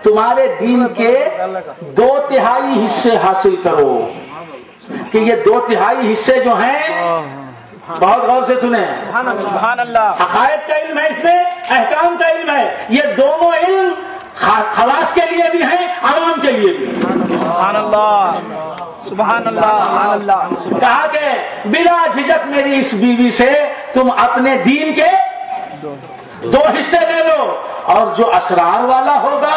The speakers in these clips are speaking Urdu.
تمہارے دین کے 2/3 حصے حاصل کرو. کہ یہ 2/3 حصے جو ہیں بہت غور سے سنیں. سبحان اللہ. عقائد کا علم ہے اس میں, احکام کا علم ہے. یہ دونوں علم خواص کے لیے بھی ہیں, عوام کے لیے بھی. سبحان اللہ. سبحان اللہ. سبحان اللہ. کہا کہ بلا جھجک میری اس بیوی سے تم اپنے دین کے 2 حصے لے لو, اور جو اسرار والا ہوگا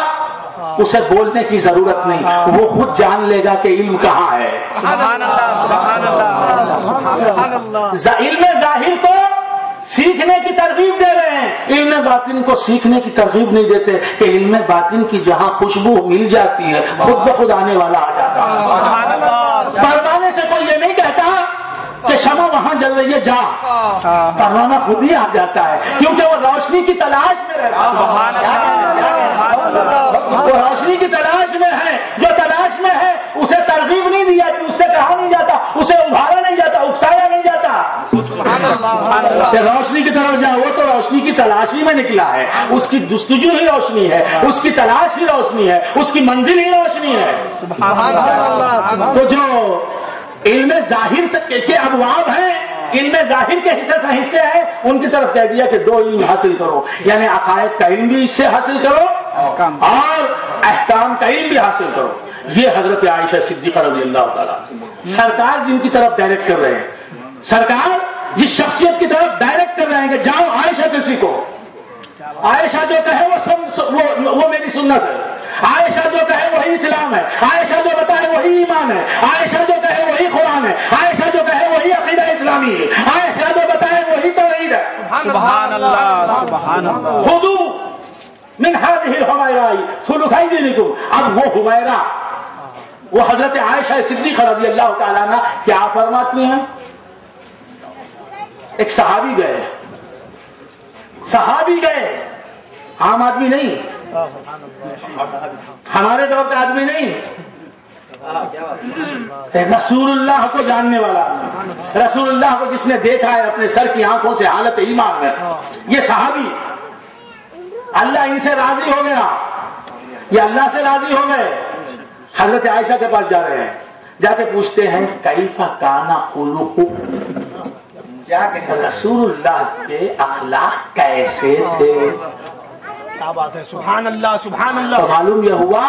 اسے بولنے کی ضرورت نہیں, وہ خود جان لے گا کہ علم کہاں ہے. سبحان اللہ. سبحان اللہ. علم ظاہر کو سیکھنے کی ترغیب دے رہے ہیں, علم باطن کو سیکھنے کی ترغیب نہیں دیتے کہ علم باطن کی جہاں خوشبو مل جاتی ہے خود بخود آنے والا آ جاتا ہے. سبحان اللہ. پروانے سے کوئی یہ نہیں کہتا کہ شمع وہاں جل رہی ہے جا, پروانہ خود ہی آ جاتا ہے کیونکہ وہ روشنی کی تلاش میں رہتا ہے. وہ روشنی کی تلاش میں ہے, جو تلاش میں ہے اسے ترغیب نہیں دی جاتی, اس سے کہا نہیں جاتا, اسے ابھارا نہیں جاتا, اکسایا نہیں جاتا کہ روشنی کی طرف جا. وہ تو روشنی کی تلاش ہی میں نکلا ہے, اس کی جستجو ہی روشنی ہے, اس کی تلاش ہی روشنی ہے, اس کی منزل ہی روشنی ہے. تو جو علم ظاہر کے ابواب ہیں, علم ظاہر کے حصے ہیں, ان کی طرف کہہ دیا کہ 2 علم حاصل کرو, یعنی عقائد کا علم بھی اس سے حاصل کرو اور احکام کا علم بھی حاصل کرو. یہ حضرت عائشہ صدیقہ رضی اللہ تعالیٰ سرکار جن کی طرف ڈائریکٹ کر رہے ہیں, سرکار جس شخصیت کی طرف ڈائریکٹ کر رہے ہیں کہ جاؤ عائشہ سے سیکھو, عائشہ جو کہے وہ میری سنت ہے, عائشہ جو کہے وہی اسلام ہے, عائشہ جو بتائے وہی ایمان ہے, عائشہ جو کہے وہی قرآن ہے, عائشہ جو کہے وہی عقیدہ اسلامی ہے, عائشہ جو بتائے وہی توحید ہے. سبحان اللہ. سبحان اللہ. خذوا من هذه الحميراء ثلثي دينكم. اب وہ حمیرہ, وہ حضرت عائشہ صدیقہ رضی اللہ تعالیٰ عنہ کیا فرماتی ہیں. ایک صحابی گئے, عام آدمی نہیں, ہمارے دور کا آدمی نہیں, رسول اللہ کو جاننے والا, رسول اللہ کو جس نے دیکھا ہے اپنے سر کی آنکھوں سے حالت ایمان میں. یہ صحابی, اللہ ان سے راضی ہو گیا, یہ اللہ سے راضی ہو گئے. حضرت عائشہ کے پاس جا رہے ہیں, جا کے پوچھتے ہیں کیف کان خلقہ, رسول اللہ کے اخلاق کیسے تھے. کیا بات ہے. سبحان اللہ. سبحان اللہ. تو معلوم یہ ہوا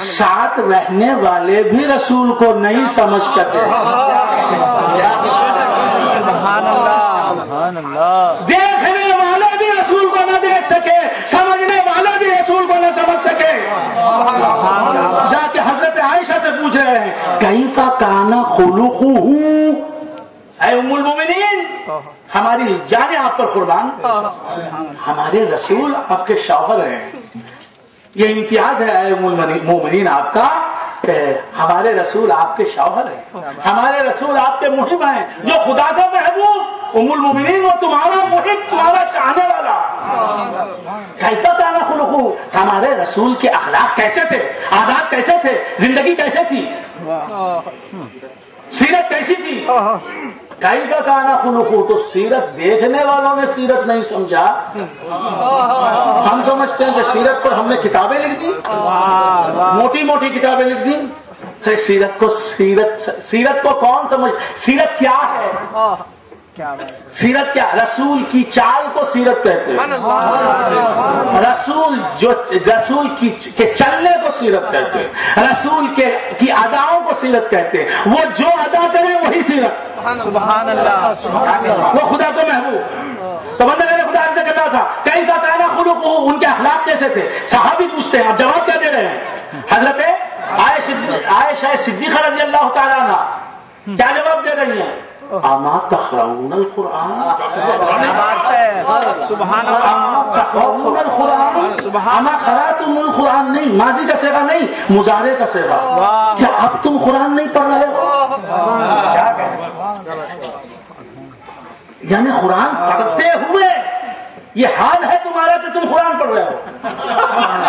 ساتھ رہنے والے بھی رسول کو نہیں سمجھ سکے. سبحان اللہ. سبحان اللہ. دیکھنے والے بھی رسول کو نہ دیکھ سکے, سمجھنے والے بھی رسول کو نہ سمجھ سکے. جا کے حضرت عائشہ سے پوچھ رہے ہیں کیف کان خلقہ, اے ام المومنین ہماری جانیں آپ پر قربان, ہمارے رسول آپ کے شوہر ہیں. یہ امتیاز ہے اے ام المومنین آپ کا کہ ہمارے رسول آپ کے شوہر ہیں, ہمارے رسول آپ کے محب ہیں, جو خدا کا محبوب ام المومنین وہ تمہارا محب, تمہارا چاہنے والا. کیسا کان خلقہ, ہمارے رسول کے اخلاق کیسے تھے, عادات کیسے تھے, زندگی کیسے تھی, سیرت کیسی تھی. کیسا کان خلقہ, تو سیرت دیکھنے والوں نے سیرت نہیں سمجھا. ہم سمجھتے ہیں کہ سیرت پر ہم نے کتابیں لکھ دی, موٹی موٹی کتابیں لکھ دی. سیرت کو کون سمجھ, سیرت کیا ہے, سیرت کیا, رسول کی چال کو سیرت کہتے ہیں, رسول کے چلنے کو سیرت کہتے ہیں, رسول کی اداؤں کو سیرت کہتے ہیں. وہ جو ادا کرے وہی سیرت. سبحان اللہ. وہ خدا کو محبوب. تو بندہ میرے خدا سے کہتا تھا کیسا کان خلقہ, ان کے اخلاق کیسے تھے. صحابی پوچھتے ہیں, آپ جواب کیا دے رہے ہیں. حضرت عائشہ صدیقہ رضی اللہ تعالیٰ عنہ کیا جواب دے رہی ہیں, اما تقرؤون القرآن. سبحان اللہ. تقرؤون القرآن, اما قرأتم القرآن, نہیں ماضی کا صیغہ نہیں, مضارع کا صیغہ. کیا اب تم قرآن نہیں پڑھ رہے ہو, یعنی قرآن پڑھتے ہوئے یہ حال ہے تمہارا کہ تم قرآن پڑھ رہے ہو.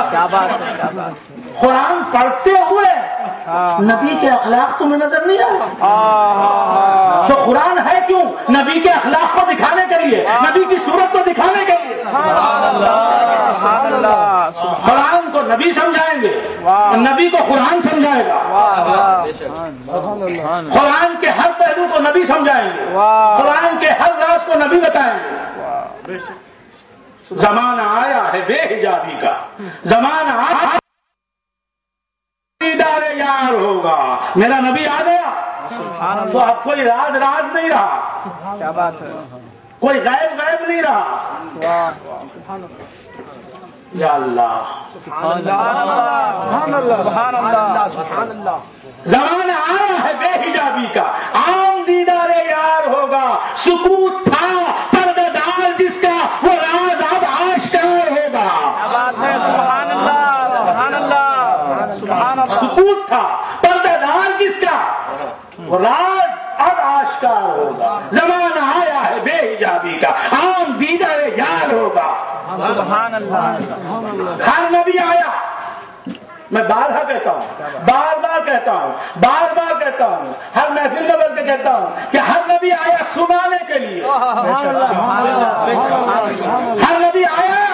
کیا بات ہے. کیا بات. قرآن پڑھتے ہوئے نبی کے اخلاق تمہیں نظر نہیں آئے. تو قرآن ہے کیوں, نبی کے اخلاق کو دکھانے کے لیے, نبی کی صورت کو دکھانے کے لیے. قرآن کو نبی سمجھائیں گے، نبی کو قرآن سمجھائے گا، قرآن کے ہر پہلو کو نبی سمجھائیں گے، قرآن کے ہر راز کو نبی بتائیں گے۔ زمانہ آیا ہے بے حجابی کا، زمانہ آیا دیدار یار ہوگا، میرا نبی آ گیا تو اب کوئی راز نہیں رہا، کیا بات ہے، کوئی غیب نہیں رہا۔ یا اللہ زمانہ آیا ہے بے حجابی کا، عام دیدار یار ہوگا، سکوت تھا پردہ دار جس کا وہ راز اب آشکار ہوگا۔ سبحان اللہ، سبحان اللہ، سبحان اللہ، سکوت تھا پردہ دار جس کا وہ راز اب آشکار ہوگا۔ زمانہ آیا ہے بے حجابی کا، عام دیدار یار ہوگا۔ سبحان اللہ، ہر نبی آیا، میں بارہا کہتا ہوں، بار بار کہتا ہوں، ہر محفل میں بول کے کہتا ہوں کہ ہر نبی آیا سنانے کے لیے، ہر نبی آیا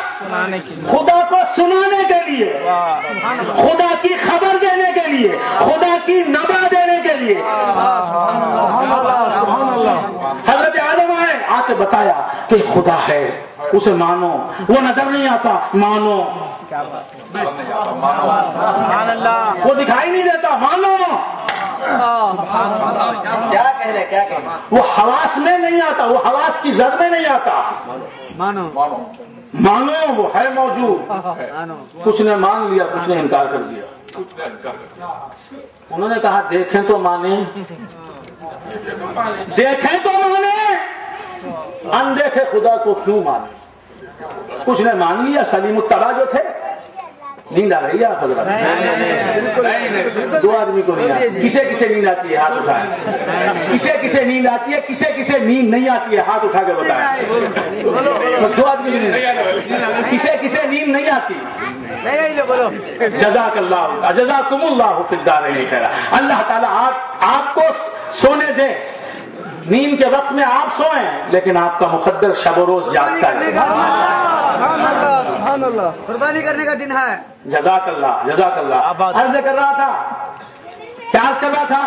خدا کو سنانے کے لیے، خدا کی خبر دینے کے لیے، خدا کی نبا دینے کے لیے۔ حضرت آدم آئے، آ کے بتایا کہ خدا ہے، اسے مانو، وہ نظر نہیں آتا مانو، وہ دکھائی نہیں دیتا مانو، وہ حواس میں نہیں آتا، وہ حواس کی زد میں نہیں آتا، مانو وہ ہے موجود۔ کچھ نے مان لیا، کچھ نے انکار کر دیا۔ انہوں نے کہا دیکھیں تو مانیں، دیکھیں تو مانیں، اندیکھے خدا کو کیوں مانے۔ کچھ نے مان لیا، سلیم الطبع جو تھے۔ نیند آ رہی ہے آپ حضرات؟ دو آدمی کو نیند آتی ہے، کسے کسے نیند آتی ہے ہاتھ اٹھائیں، کسے کسے نیند آتی ہے، کسے کسے نیند نہیں آتی ہے ہاتھ اٹھا کے بتائیں۔ بس دو آدمی کسے کسے نیند نہیں آتی؟ جزاک اللہ، جزاکم اللہ فی الدارین خیرا۔ اللہ تعالیٰ آپ کو سونے دے، نیند کے وقت میں آپ سوئیں، لیکن آپ کا مقدر شب و روز جاگتا ہے۔ سبحان اللہ، قربانی کرنے کا دن ہے۔ جزاک اللہ، جزاک اللہ۔ عرض کر رہا تھا، کیا عرض کر رہا تھا؟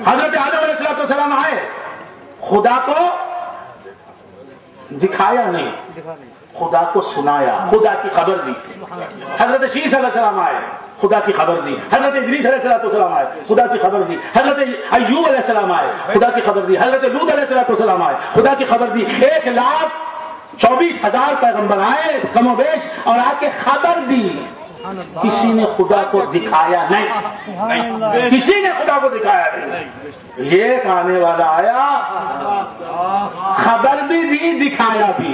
حضرت آدم علیہ السلام آئے، خدا کو دکھایا نہیں، خدا کو سنایا، خدا کی خبر دی۔ حضرت شیس علیہ السلام آئے، خدا کی خبر دی۔ حضرت ادریس علیہ السلام آئے، خدا کی خبر دی۔ حضرت ایوب علیہ السلام آئے، خدا کی خبر دی۔ حضرت لوط علیہ السلام آئے، خدا کی خبر دی۔ 1,24,000 پیغمبر آئے کم و بیش، اور آ کے خبر دی، کسی نے خدا کو دکھایا نہیں، کسی نے خدا کو دکھایا نہیں۔ ایک آنے والا آیا، خبر بھی دی، دکھایا بھی،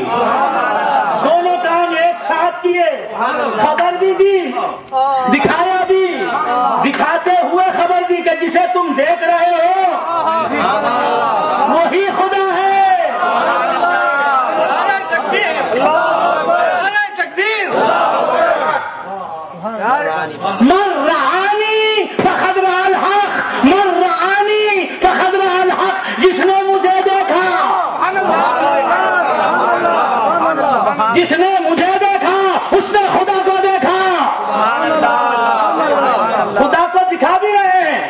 دونوں کام ایک ساتھ کیے، خبر بھی دی، دکھایا بھی۔ دکھاتے ہوئے خبر دی کہ جسے تم دیکھ رہے ہو وہی خدا ہے۔ من رآنی فقد رأى الحق، من رآنی فقد رأى الحق، جس نے مجھے دیکھا، جس نے مجھے دیکھا اس نے خدا کو دیکھا۔ خدا کو دکھا بھی رہے ہیں،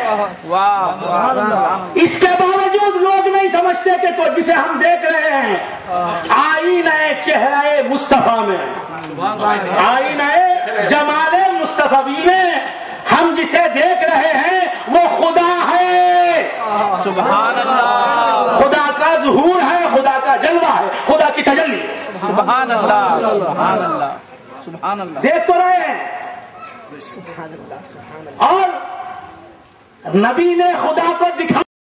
اس کے باوجود لوگ نہیں سمجھتے کہ تو جسے ہم دیکھ رہے ہیں آئینہ چہرہ مصطفیٰ میں، آئینہ جمال مصطفی میں ہم جسے دیکھ رہے ہیں وہ خدا ہے۔ سبحان اللہ، خدا کا ظہور ہے، خدا کا جلوہ ہے، خدا کی تجلی۔ سبحان اللہ، سبحان اللہ، سبحان اللہ۔ دیکھ تو رہے ہیں، اور نبی نے خدا کو دکھا